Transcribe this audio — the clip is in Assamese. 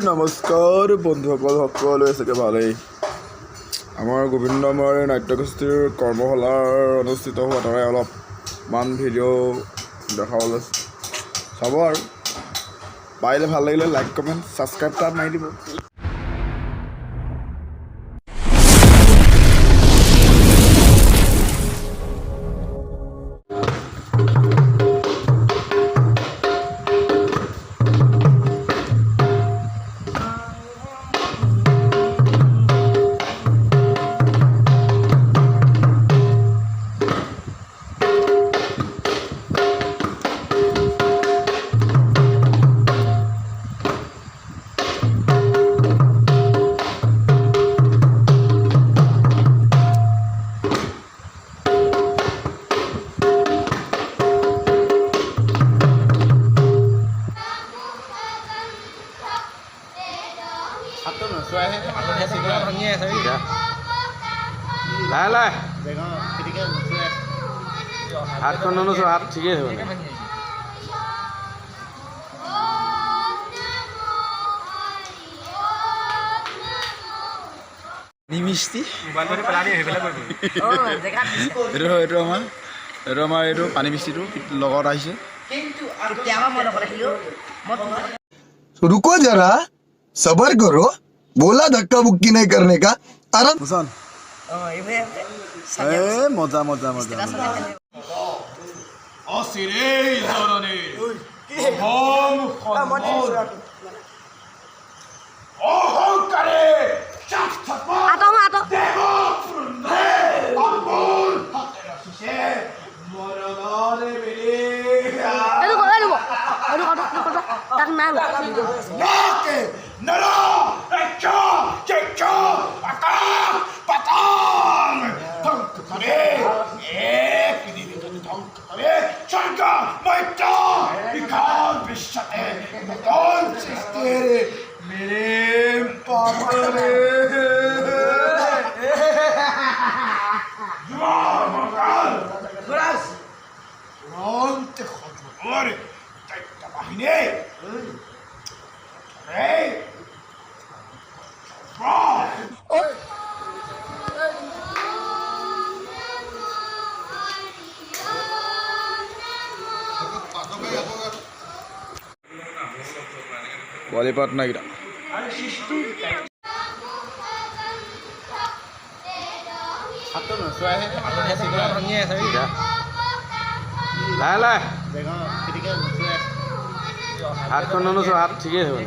নমস্কাৰ বন্ধুসকল সকলোৱে চাগে ভালেই আমাৰ গোবিন্দময় নাট্যগোষ্ঠীৰ কৰ্মশালাৰ অনুষ্ঠিত হোৱা তাৰে অলপমান ভিডিঅ' দেখাবলৈ চাব আৰু পাৰিলে ভাল লাগিলে লাইক কমেণ্ট ছাবস্ক্ৰাইব তাত মাৰি দিব। হাতখন নোচোৱা হাত ঠিকেই হ'ব নিমিষ্টি এইটো আমাৰ এইটো পানী মিষ্টিটো লগত আহিছে। रुको जरा सबर करो बोला धक्का बुक्की नहीं करने का आराम মজা মজা মজা পোৱালি পাত নাইকিটা হাতখন নোচোৱা হাত ঠিকেই হ'ব